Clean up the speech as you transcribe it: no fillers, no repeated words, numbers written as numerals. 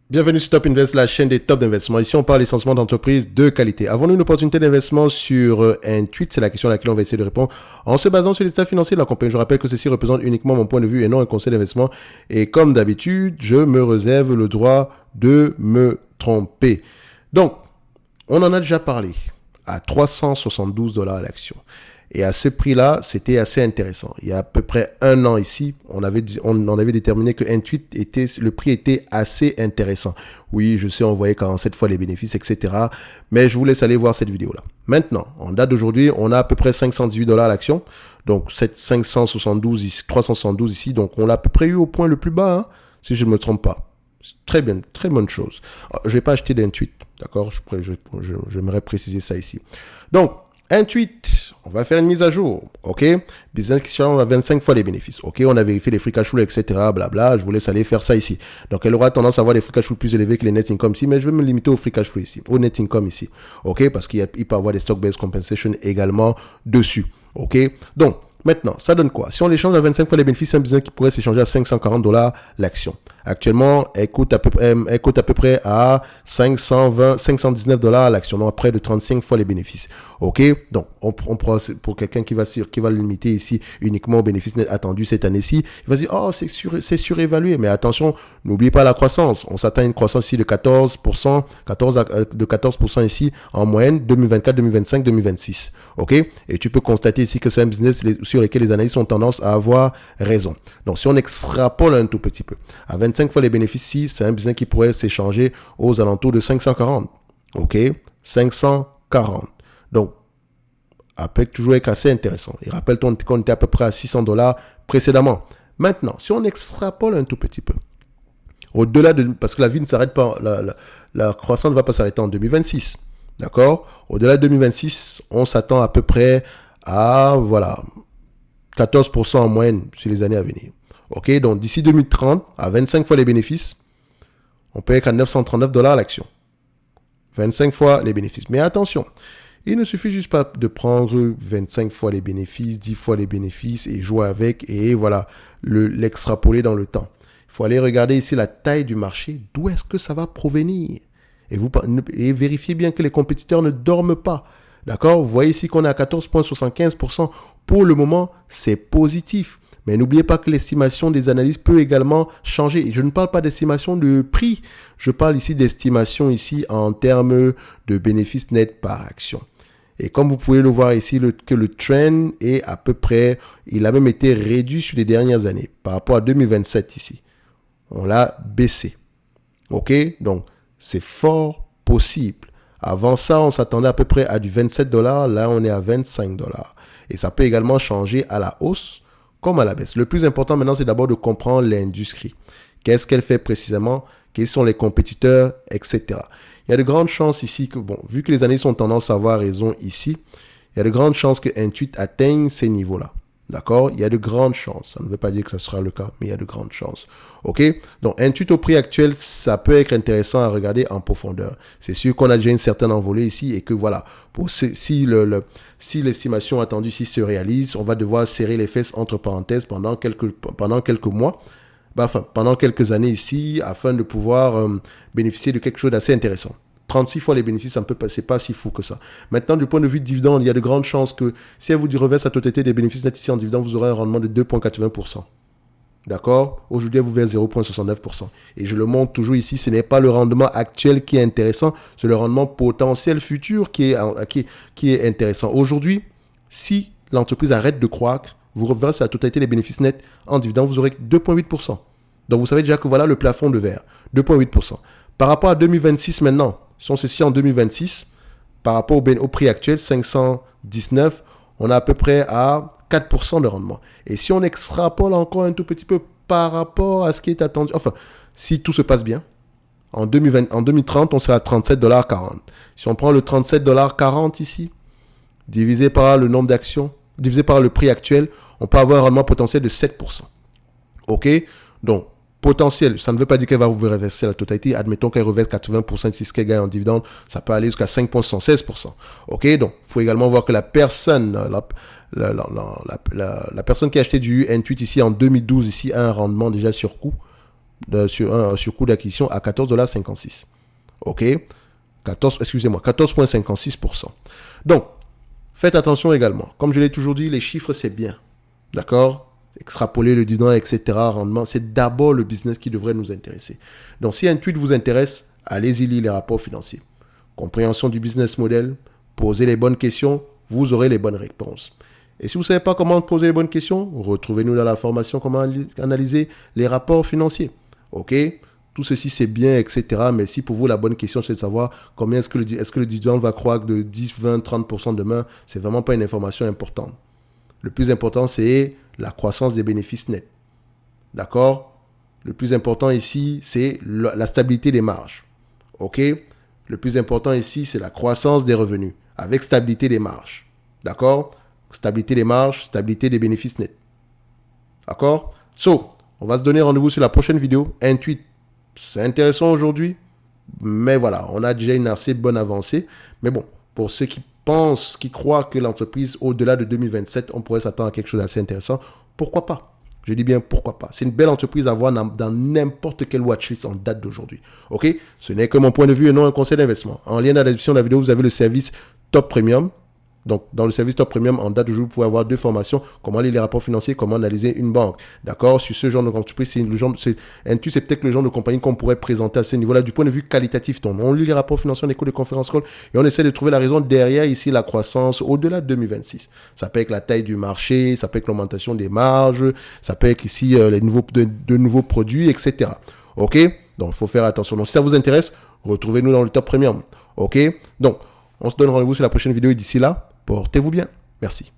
Bienvenue sur Top Invest, la chaîne des tops d'investissement. Ici, on parle essentiellement d'entreprises de qualité. Avons-nous une opportunité d'investissement sur Intuit? C'est la question à laquelle on va essayer de répondre en se basant sur les états financiers de la compagnie. Je rappelle que ceci représente uniquement mon point de vue et non un conseil d'investissement. Et comme d'habitude, je me réserve le droit de me tromper. Donc, on en a déjà parlé à 372 $ l'action. Et à ce prix-là, c'était assez intéressant. Il y a à peu près un an ici, on avait déterminé que Intuit le prix était assez intéressant. Oui, je sais, on voyait 47 fois les bénéfices, etc. Mais je vous laisse aller voir cette vidéo-là. Maintenant, en date d'aujourd'hui, on a à peu près 518 $ l'action. Donc, 572 ici, 372 ici. Donc, on l'a à peu près eu au point le plus bas, hein, si je ne me trompe pas. Très bien, très bonne chose. Je ne vais pas acheter d'Intuit, d'accord? J'aimerais préciser ça ici. Donc, Intuit, on va faire une mise à jour, ok? Business qui on a 25 fois les bénéfices, ok? On a vérifié les free cash flow, etc., blabla. Je vous laisse aller faire ça ici. Donc, elle aura tendance à avoir des free cash flow plus élevés que les net income ici, mais je vais me limiter au free cash flow ici, au net income ici, ok? Parce qu'il peut avoir des stock-based compensation également dessus, ok? Donc, maintenant, ça donne quoi? Si on l'échange à 25 fois les bénéfices, c'est un business qui pourrait s'échanger à 540 $ l'action. Actuellement, elle coûte à peu près à 519 $ l'action, donc à près de 35 fois les bénéfices. OK? Donc, on prend pour quelqu'un qui va le limiter ici uniquement aux bénéfices nets attendus cette année-ci. Il va dire, oh, c'est surévalué. Mais attention, n'oubliez pas la croissance. On s'attend à une croissance ici de 14%, de 14% ici en moyenne 2024, 2025, 2026. OK? Et tu peux constater ici que c'est un business sur lequel les analystes ont tendance à avoir raison. Donc, si on extrapole un tout petit peu, à 25 fois les bénéfices ici, c'est un business qui pourrait s'échanger aux alentours de 540. OK? 540. Donc, après, toujours être assez intéressant. Et rappelle-toi qu'on était à peu près à 600 $ précédemment. Maintenant, si on extrapole un tout petit peu, au-delà de... Parce que la vie ne s'arrête pas, la croissance ne va pas s'arrêter en 2026. D'accord? Au-delà de 2026, on s'attend à peu près à, 14% en moyenne sur les années à venir. OK? Donc, d'ici 2030, à 25 fois les bénéfices, on peut être à 939 $ l'action. 25 fois les bénéfices. Mais attention, il ne suffit juste pas de prendre 25 fois les bénéfices, 10 fois les bénéfices et jouer avec et voilà, l'extrapoler dans le temps. Il faut aller regarder ici la taille du marché, d'où est-ce que ça va provenir. Et vérifiez bien que les compétiteurs ne dorment pas. D'accord? Vous voyez ici qu'on est à 14,75%. Pour le moment, c'est positif. Mais n'oubliez pas que l'estimation des analystes peut également changer. Et je ne parle pas d'estimation de prix. Je parle ici d'estimation ici en termes de bénéfices nets par action. Et comme vous pouvez le voir ici, que le trend est à peu près, il a même été réduit sur les dernières années. Par rapport à 2027 ici. On l'a baissé. OK? Donc, c'est fort possible. Avant ça, on s'attendait à peu près à du 27 $. Là, on est à 25 $. Et ça peut également changer à la hausse comme à la baisse. Le plus important maintenant, c'est d'abord de comprendre l'industrie. Qu'est-ce qu'elle fait précisément? Quels sont les compétiteurs, etc. Il y a de grandes chances ici que, vu que les analystes ont tendance à avoir raison ici, il y a de grandes chances que Intuit atteigne ces niveaux-là. D'accord? Il y a de grandes chances. Ça ne veut pas dire que ce sera le cas, mais il y a de grandes chances. OK? Donc, Intuit au prix actuel, ça peut être intéressant à regarder en profondeur. C'est sûr qu'on a déjà une certaine envolée ici et que voilà, si l'estimation attendue ici se réalise, on va devoir serrer les fesses entre parenthèses pendant quelques mois. Pendant quelques années ici, afin de pouvoir bénéficier de quelque chose d'assez intéressant. 36 fois les bénéfices, c'est pas si fou que ça. Maintenant, du point de vue de dividende, il y a de grandes chances que si elle vous reverse la totalité des bénéfices nets ici en dividende, vous aurez un rendement de 2,80%. D'accord? Aujourd'hui, elle vous verse 0,69%. Et je le montre toujours ici, ce n'est pas le rendement actuel qui est intéressant, c'est le rendement potentiel futur qui est intéressant. Aujourd'hui, si l'entreprise arrête de croître, vous reversez la totalité des bénéfices nets en dividende, vous aurez 2,8%. Donc, vous savez déjà que voilà le plafond de verre, 2,8%. Par rapport à 2026 maintenant, si on se situe en 2026, par rapport au prix actuel, 519, on a à peu près à 4% de rendement. Et si on extrapole encore un tout petit peu par rapport à ce qui est attendu, enfin, si tout se passe bien, en 2030, on sera à 37,40 $. Si on prend le 37,40 $ ici, divisé par le nombre d'actions, divisé par le prix actuel, on peut avoir un rendement potentiel de 7%. OK? Donc, potentiel, ça ne veut pas dire qu'elle va vous reverser la totalité. Admettons qu'elle reverse 80% de ce qu'elle gagne en dividende, ça peut aller jusqu'à 5,16%. OK? Donc, il faut également voir que la personne, la personne qui a acheté du Intuit ici en 2012 ici a un rendement déjà sur coût sur coût d'acquisition à 14,56 $. OK? 14,56%. Donc, faites attention également. Comme je l'ai toujours dit, les chiffres, c'est bien. D'accord? Extrapoler le dividende, etc., rendement, c'est d'abord le business qui devrait nous intéresser. Donc, si un tweet vous intéresse, allez-y lire les rapports financiers. Compréhension du business model, posez les bonnes questions, vous aurez les bonnes réponses. Et si vous ne savez pas comment poser les bonnes questions, retrouvez-nous dans la formation comment analyser les rapports financiers. OK? Tout ceci, c'est bien, etc. Mais si pour vous, la bonne question, c'est de savoir combien est-ce que le dividende va croître de 10, 20, 30% demain, c'est vraiment pas une information importante. Le plus important, c'est la croissance des bénéfices nets. D'accord? Le plus important ici, c'est la stabilité des marges. OK? Le plus important ici, c'est la croissance des revenus avec stabilité des marges. D'accord? Stabilité des marges, stabilité des bénéfices nets. D'accord? So, on va se donner rendez-vous sur la prochaine vidéo. Un tweet. C'est intéressant aujourd'hui, mais voilà, on a déjà une assez bonne avancée. Mais bon, pour ceux qui pensent, qui croient que l'entreprise, au-delà de 2027, on pourrait s'attendre à quelque chose d'assez intéressant, pourquoi pas? Je dis bien pourquoi pas. C'est une belle entreprise à voir dans n'importe quelle watchlist en date d'aujourd'hui. OK? Ce n'est que mon point de vue et non un conseil d'investissement. En lien dans la description de la vidéo, vous avez le service Top Premium. Donc, dans le service Top Premium, en date de jour, vous pouvez avoir 2 formations. Comment lire les rapports financiers, comment analyser une banque. D'accord? Sur ce genre d'entreprise, c'est peut-être le genre de compagnie qu'on pourrait présenter à ce niveau-là du point de vue qualitatif. Donc, on lit les rapports financiers, on écoute les conférences call et on essaie de trouver la raison derrière ici la croissance au-delà de 2026. Ça peut être la taille du marché, ça peut être l'augmentation des marges, ça peut être ici de nouveaux produits, etc. OK? Donc, il faut faire attention. Donc, si ça vous intéresse, retrouvez-nous dans le Top Premium. OK? Donc, on se donne rendez-vous sur la prochaine vidéo et d'ici là, portez-vous bien. Merci.